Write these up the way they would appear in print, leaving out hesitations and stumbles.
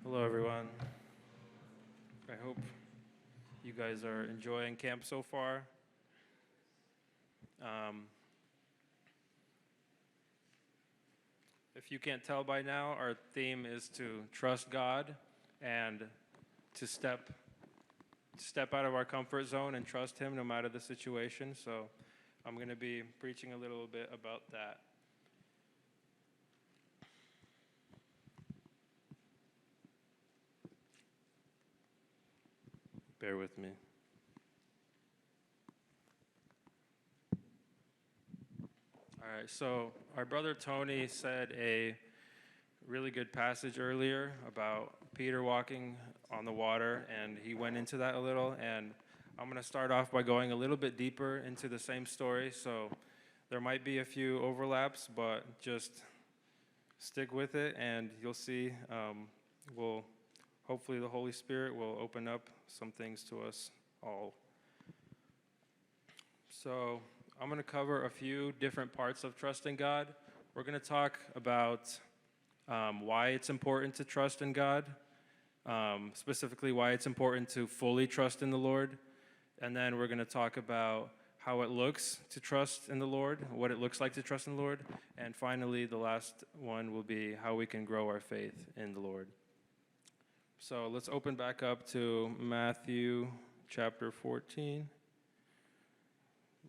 Hello, everyone. I hope you guys are enjoying camp so far. Um, if you can't tell by now, our theme is to trust God and to step out of our comfort zone and trust Him no matter the situation. So I'm going to be preaching a little bit about that. Bear with me. All right, so our brother Tony said a really good passage earlier about Peter walking on the water, and he went into that a little. And I'm going to start off by going a little bit deeper into the same story. So there might be a few overlaps, but just stick with it, and you'll see. We'll hopefully the Holy Spirit will open up some things to us all. So I'm going to cover a few different parts of trusting God. We're going to talk about why it's important to trust in God, specifically why it's important to fully trust in the Lord. And then we're going to talk about how it looks to trust in the Lord, what it looks like to trust in the Lord. And finally, the last one will be how we can grow our faith in the Lord. So let's open back up to Matthew chapter 14,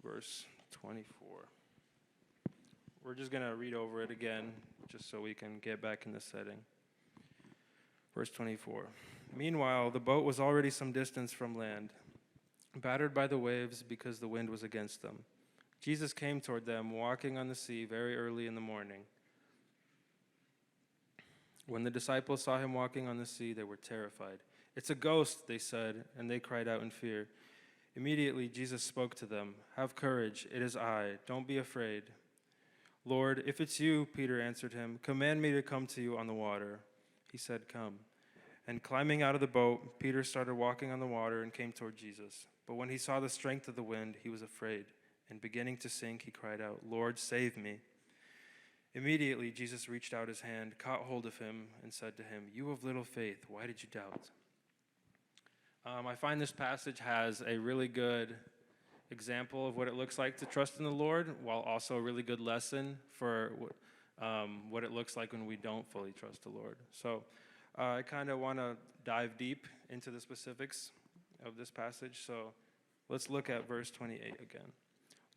verse 24. We're just going to read over it again, just so we can get back in the setting. Verse 24. Meanwhile, the boat was already some distance from land, battered by the waves because the wind was against them. Jesus came toward them, walking on the sea very early in the morning. When the disciples saw him walking on the sea, they were terrified. "It's a ghost," they said, and they cried out in fear. Immediately, Jesus spoke to them. "Have courage, it is I. Don't be afraid." "Lord, if it's you," Peter answered him, "command me to come to you on the water." He said, "Come." And climbing out of the boat, Peter started walking on the water and came toward Jesus. But when he saw the strength of the wind, he was afraid, and beginning to sink, he cried out, "Lord, save me." Immediately, Jesus reached out his hand, caught hold of him, and said to him, "You of little faith, why did you doubt?" I find this passage has a really good example of what it looks like to trust in the Lord, while also a really good lesson for what it looks like when we don't fully trust the Lord. So I kind of want to dive deep into the specifics of this passage. So let's look at verse 28 again.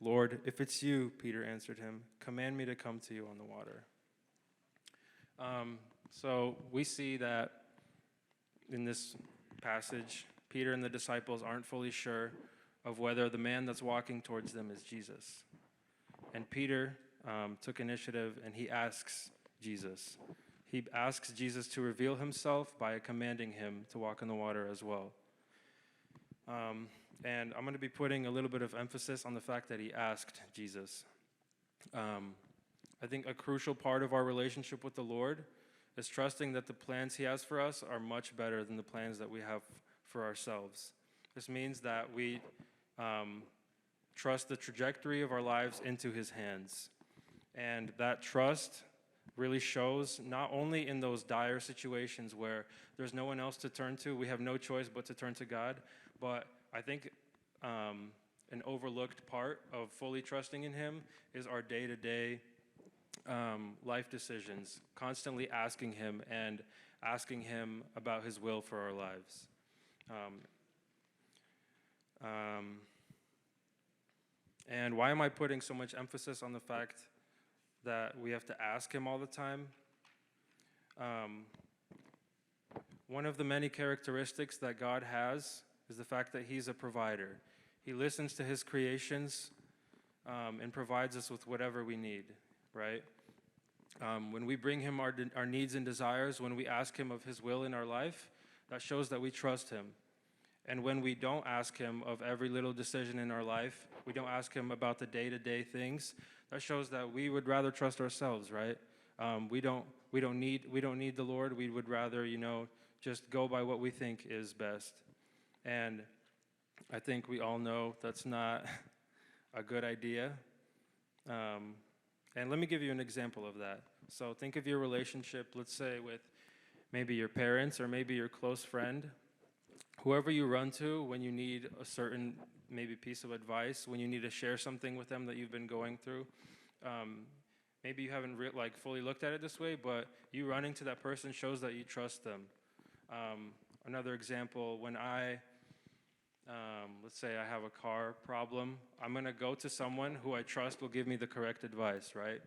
"Lord, if it's you," Peter answered him, "command me to come to you on the water." So we see that in this passage, Peter and the disciples aren't fully sure of whether the man that's walking towards them is Jesus. And Peter took initiative, and he asks Jesus. He asks Jesus to reveal himself by commanding him to walk on the water as well. And I'm going to be putting a little bit of emphasis on the fact that he asked Jesus. I think a crucial part of our relationship with the Lord is trusting that the plans he has for us are much better than the plans that we have for ourselves. This means that we trust the trajectory of our lives into his hands. And that trust really shows not only in those dire situations where there's no one else to turn to, we have no choice but to turn to God, but I think an overlooked part of fully trusting in him is our day-to-day life decisions, constantly asking him and asking him about his will for our lives. And why am I putting so much emphasis on the fact that we have to ask him all the time? One of the many characteristics that God has is the fact that he's a provider. He listens to his creations and provides us with whatever we need, right? When we bring him our needs and desires, when we ask him of his will in our life, that shows that we trust him. And when we don't ask him of every little decision in our life, we don't ask him about the day-to-day things, that shows that we would rather trust ourselves, right? We don't need the Lord. We would rather, just go by what we think is best. And I think we all know that's not a good idea. And let me give you an example of that. So think of your relationship, let's say, with maybe your parents or maybe your close friend, whoever you run to when you need a certain maybe piece of advice, when you need to share something with them that you've been going through. Maybe you haven't like fully looked at it this way, but you running to that person shows that you trust them. Another example, when let's say I have a car problem, I'm gonna go to someone who I trust will give me the correct advice, right?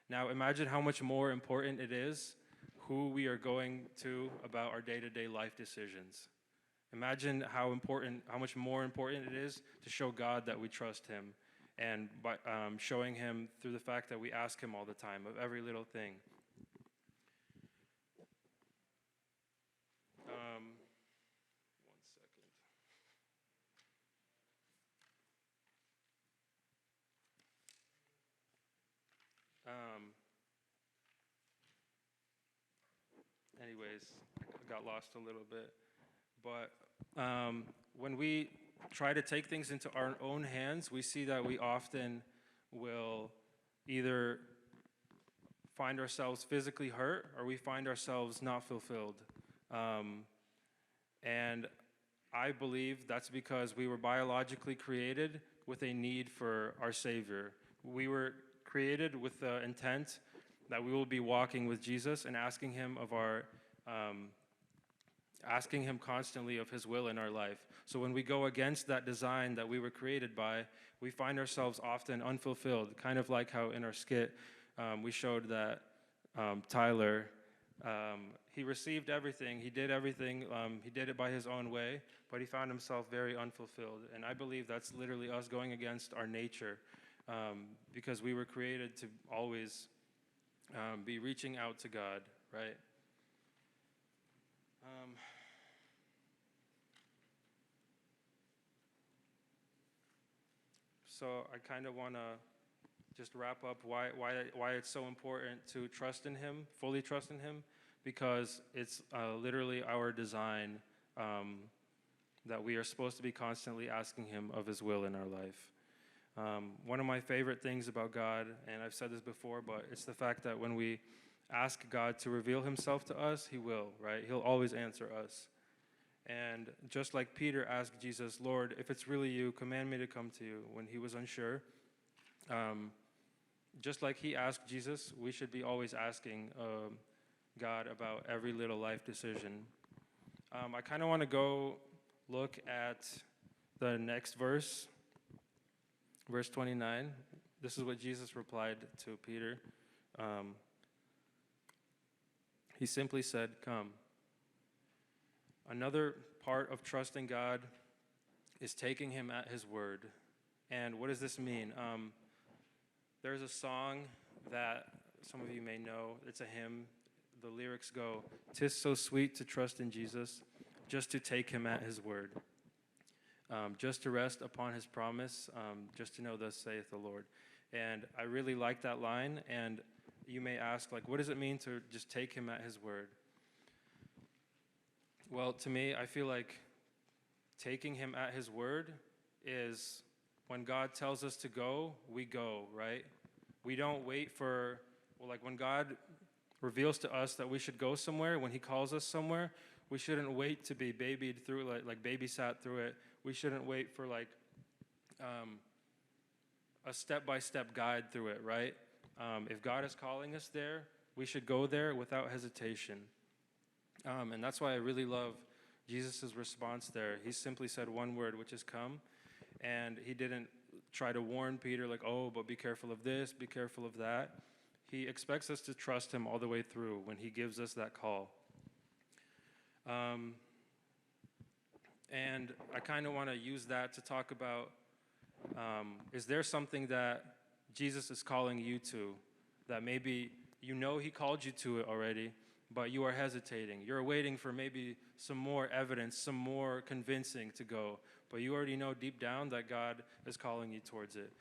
Now imagine how much more important it is who we are going to about our day-to-day life decisions. Imagine how much more important it is to show God that we trust him, and by showing him through the fact that we ask him all the time of every little thing. One second. Anyways, I got lost a little bit. But when we try to take things into our own hands, we see that we often will either find ourselves physically hurt or we find ourselves not fulfilled. And I believe that's because we were biologically created with a need for our Savior. We were created with the intent that we will be walking with Jesus and asking him constantly of his will in our life. So when we go against that design that we were created by, we find ourselves often unfulfilled, kind of like how in our skit we showed that Tyler, he received everything, he did everything, he did it by his own way, but he found himself very unfulfilled. And I believe that's literally us going against our nature, because we were created to always be reaching out to God, right? So I kind of want to just wrap up why it's so important to trust in him, fully trust in him, because it's literally our design that we are supposed to be constantly asking him of his will in our life. One of my favorite things about God, and I've said this before, but it's the fact that when we ask God to reveal himself to us, he will, right? He'll always answer us. And just like Peter asked Jesus, Lord, if it's really you, command me to come to you when he was unsure. Just like he asked Jesus, we should be always asking God about every little life decision. I kind of want to go look at the next verse, verse 29. This is what Jesus replied to Peter. He simply said, come. Another part of trusting God is taking him at his word. And what does this mean? There's a song that some of you may know. It's a hymn. The lyrics go, "'Tis so sweet to trust in Jesus, just to take him at his word. Just to rest upon his promise, just to know thus saith the Lord." And I really like that line. And you may ask, like, what does it mean to just take him at his word? Well, to me, I feel like taking him at his word is when God tells us to go, we go, right? We don't wait for, like when God reveals to us that we should go somewhere, when he calls us somewhere, we shouldn't wait to be babied through it, like babysat through it. We shouldn't wait for like a step-by-step guide through it, right? If God is calling us there, we should go there without hesitation. And that's why I really love Jesus' response there. He simply said one word, which is come. And he didn't try to warn Peter like, oh, but be careful of this, be careful of that. He expects us to trust him all the way through when he gives us that call. And I kind of want to use that to talk about, is there something that Jesus is calling you to that maybe you know he called you to it already, but you are hesitating. You're waiting for maybe some more evidence, some more convincing to go, but you already know deep down that God is calling you towards it.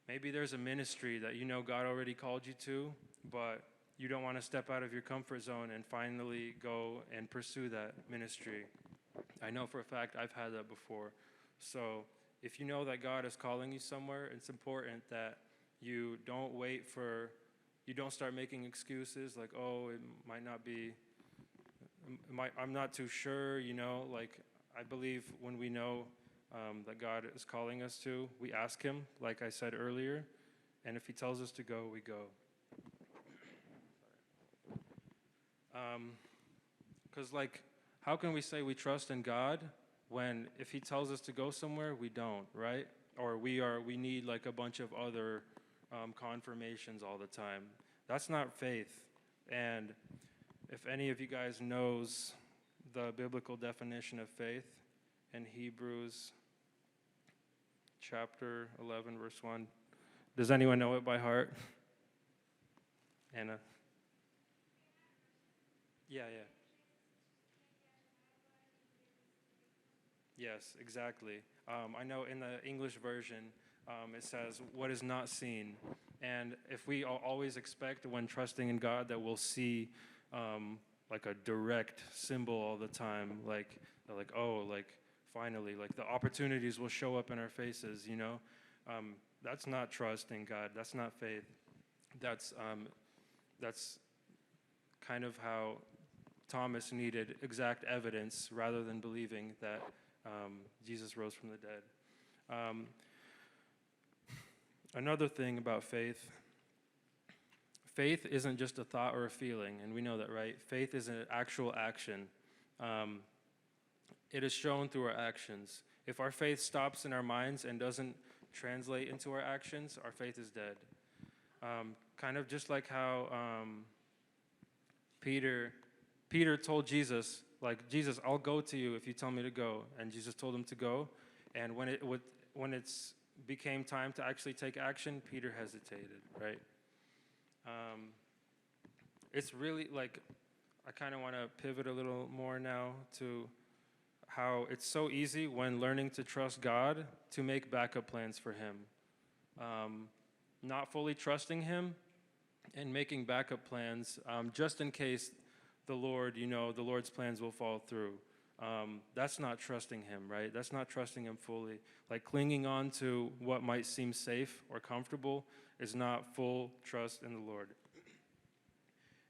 Maybe there's a ministry that you know God already called you to, but you don't want to step out of your comfort zone and finally go and pursue that ministry. I know for a fact I've had that before. So if you know that God is calling you somewhere, it's important that you don't start making excuses like, oh, it might not be I'm not too sure, like I believe when we know that God is calling us to, we ask him, like I said earlier, and if he tells us to go, we go. Because how can we say we trust in God when if he tells us to go somewhere, we don't, right? Or we need like a bunch of other confirmations all the time. That's not faith. And if any of you guys knows the biblical definition of faith in Hebrews chapter 11, verse 1, does anyone know it by heart? Anna? Yeah. Yes, exactly. I know in the English version, it says, what is not seen. And if we always expect when trusting in God that we'll see like a direct symbol all the time, finally, like the opportunities will show up in our faces, that's not trust in God. That's not faith. That's kind of how Thomas needed exact evidence rather than believing that Jesus rose from the dead. Another thing about faith isn't just a thought or a feeling, and we know that, right? Faith is an actual action. It is shown through our actions. If our faith stops in our minds and doesn't translate into our actions, our faith is dead. Kind of just like how Peter told Jesus, like, Jesus, I'll go to you if you tell me to go. And Jesus told him to go. And when it became time to actually take action, Peter hesitated, right? It's really like, I kind of want to pivot a little more now to how it's so easy when learning to trust God to make backup plans for him. Not fully trusting him and making backup plans just in case the Lord's plans will fall through. That's not trusting him, right? That's not trusting him fully. Like clinging on to what might seem safe or comfortable is not full trust in the Lord.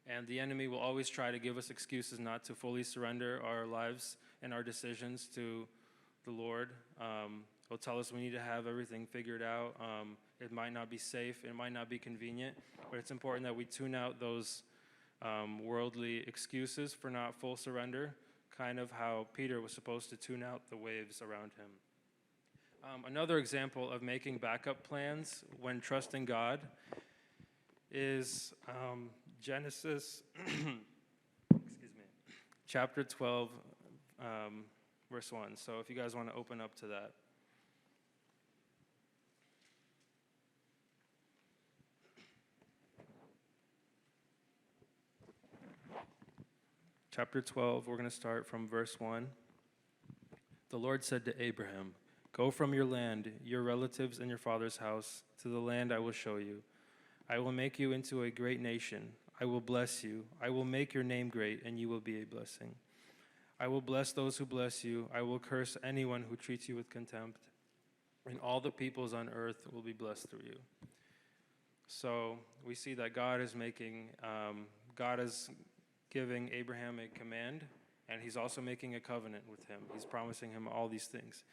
And the enemy will always try to give us excuses not to fully surrender our lives and our decisions to the Lord. He'll tell us we need to have everything figured out. It might not be safe, it might not be convenient, but it's important that we tune out those worldly excuses for not full surrender, kind of how Peter was supposed to tune out the waves around him. Another example of making backup plans when trusting God is Genesis, chapter 12, verse 1. So if you guys want to open up to that. Chapter 12, we're going to start from verse 1. The Lord said to Abraham, "Go from your land, your relatives, and your father's house, to the land I will show you. I will make you into a great nation. I will bless you. I will make your name great, and you will be a blessing. I will bless those who bless you. I will curse anyone who treats you with contempt, and all the peoples on earth will be blessed through you." So we see that God is giving Abraham a command, and he's also making a covenant with him. He's promising him all these things.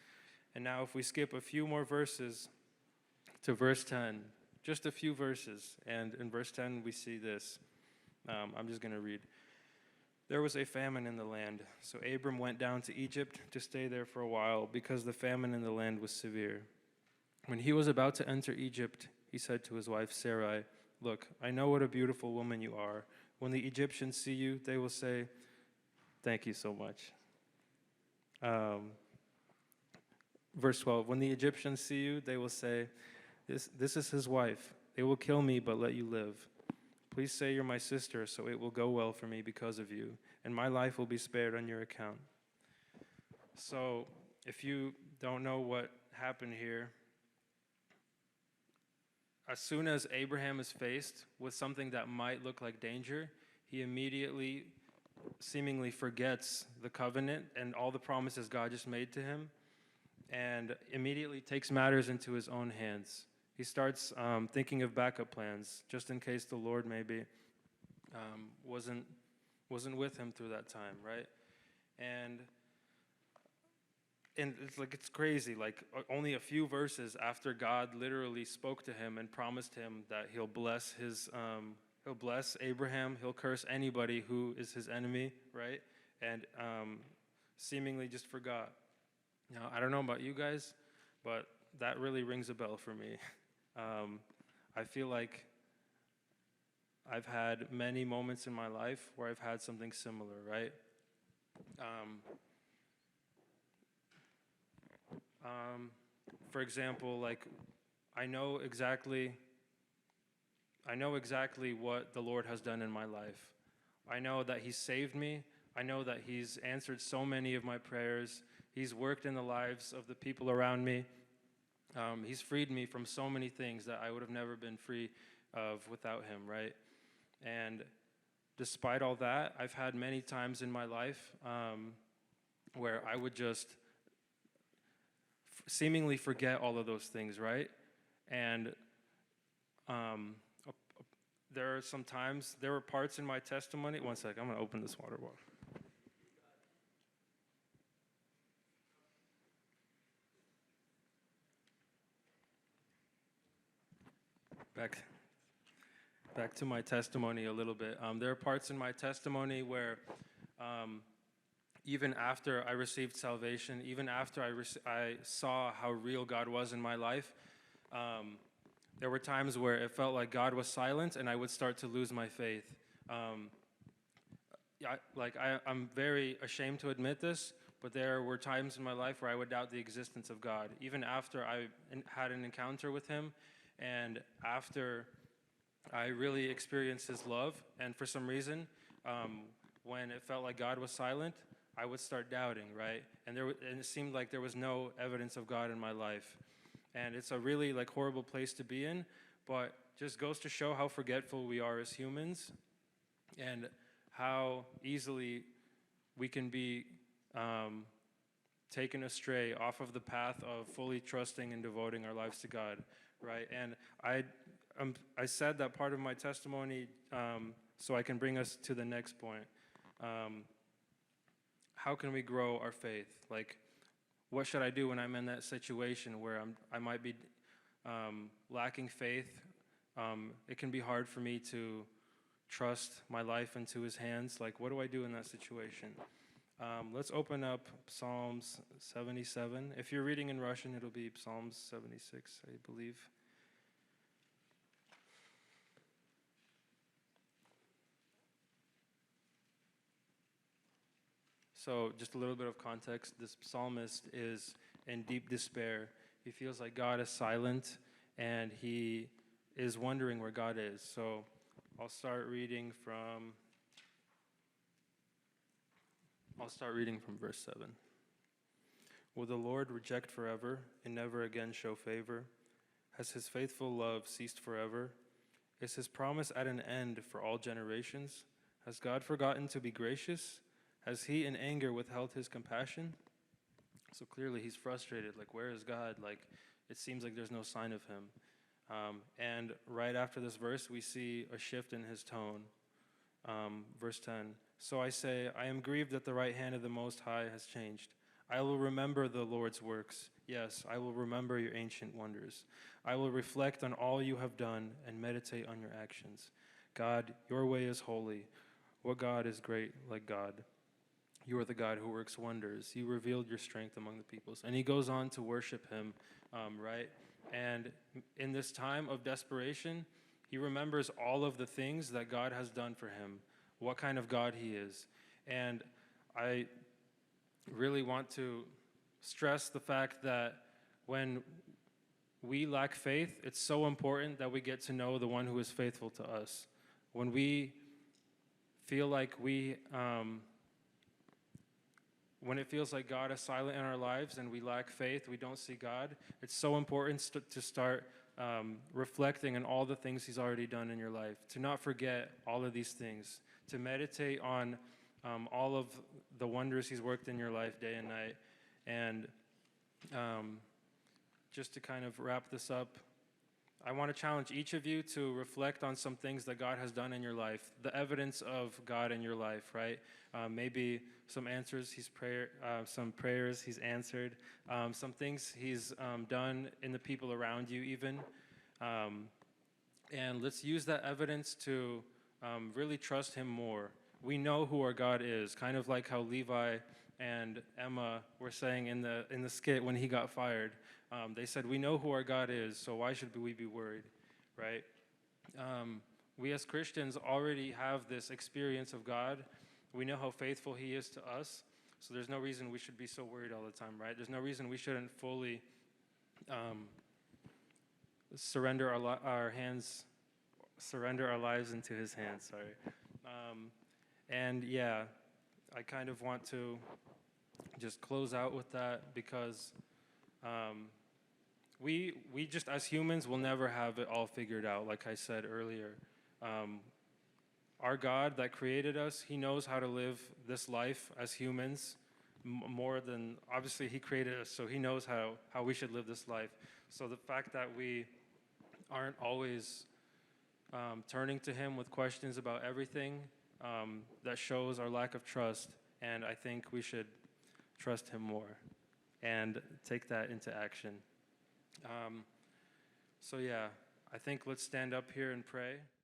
And now if we skip a few more verses to verse 10, just a few verses, and in verse 10 we see this. I'm just going to read. There was a famine in the land, so Abram went down to Egypt to stay there for a while because the famine in the land was severe. When he was about to enter Egypt, he said to his wife Sarai, "Look, I know what a beautiful woman you are. When the Egyptians see you, they will say, 'Thank you so much.'" Verse 12, when the Egyptians see you, they will say, this is his wife. They will kill me, but let you live. Please say you're my sister, so it will go well for me because of you, and my life will be spared on your account. So, if you don't know what happened here, as soon as Abraham is faced with something that might look like danger, he immediately seemingly forgets the covenant and all the promises God just made to him, and immediately takes matters into his own hands. He starts thinking of backup plans, just in case the Lord maybe wasn't wasn't with him through that time, right? And it's like, it's crazy, like only a few verses after God literally spoke to him and promised him that he'll bless Abraham, he'll curse anybody who is his enemy, right? And seemingly just forgot. Now, I don't know about you guys, but that really rings a bell for me. I feel like I've had many moments in my life where I've had something similar, right? For example, like I know exactly what the Lord has done in my life. I know that He's saved me. I know that He's answered so many of my prayers. He's worked in the lives of the people around me. He's freed me from so many things that I would have never been free of without Him, right? And despite all that, I've had many times in my life where I would just seemingly forget all of those things, right? And there were parts in my testimony. One sec, I'm gonna open this water bottle. Back to my testimony a little bit. There are parts in my testimony where even after I received salvation, even after I saw how real God was in my life, there were times where it felt like God was silent and I would start to lose my faith. I'm very ashamed to admit this, but there were times in my life where I would doubt the existence of God, even after I had an encounter with Him and after I really experienced His love. And for some reason, when it felt like God was silent, I would start doubting, right? And it seemed like there was no evidence of God in my life. And it's a really like horrible place to be in, but just goes to show how forgetful we are as humans and how easily we can be taken astray off of the path of fully trusting and devoting our lives to God, right? And I said that part of my testimony so I can bring us to the next point. How can we grow our faith? Like, what should I do when I'm in that situation where I might be lacking faith? It can be hard for me to trust my life into His hands. Like, what do I do in that situation? Let's open up Psalms 77. If you're reading in Russian, it'll be Psalms 76, I believe. So just a little bit of context. This psalmist is in deep despair. He feels like God is silent, and he is wondering where God is. So I'll start reading from verse 7. Will the Lord reject forever and never again show favor? Has His faithful love ceased forever? Is His promise at an end for all generations? Has God forgotten to be gracious? Has He in anger withheld His compassion? So clearly he's frustrated. Like, where is God? Like, it seems like there's no sign of Him. And right after this verse, we see a shift in his tone. Verse 10. So I say, I am grieved that the right hand of the Most High has changed. I will remember the Lord's works. Yes, I will remember your ancient wonders. I will reflect on all you have done and meditate on your actions. God, your way is holy. What God is great like God? You are the God who works wonders. You revealed your strength among the peoples. And he goes on to worship Him, right? And in this time of desperation, he remembers all of the things that God has done for him, what kind of God He is. And I really want to stress the fact that when we lack faith, it's so important that we get to know the one who is faithful to us. When we feel like when it feels like God is silent in our lives and we lack faith, we don't see God, it's so important to start reflecting on all the things He's already done in your life, to not forget all of these things, to meditate on all of the wonders He's worked in your life day and night. And just to kind of wrap this up, I want to challenge each of you to reflect on some things that God has done in your life, the evidence of God in your life, right? Maybe some answers some prayers He's answered, some things He's done in the people around you, even. And let's use that evidence to really trust Him more. We know who our God is, kind of like how Levi and Emma were saying in the skit when he got fired. They said, "We know who our God is, so why should we be worried?" Right? We as Christians already have this experience of God. We know how faithful He is to us, so there's no reason we should be so worried all the time, right? There's no reason we shouldn't fully surrender our lives into His hands. Sorry. And yeah, I kind of want to just close out with that because we just as humans will never have it all figured out. Like I said earlier, our God that created us, He knows how to live this life as humans more than, obviously He created us, so He knows how we should live this life. So the fact that we aren't always turning to Him with questions about everything, that shows our lack of trust, and I think we should trust Him more and take that into action. So yeah, I think let's stand up here and pray.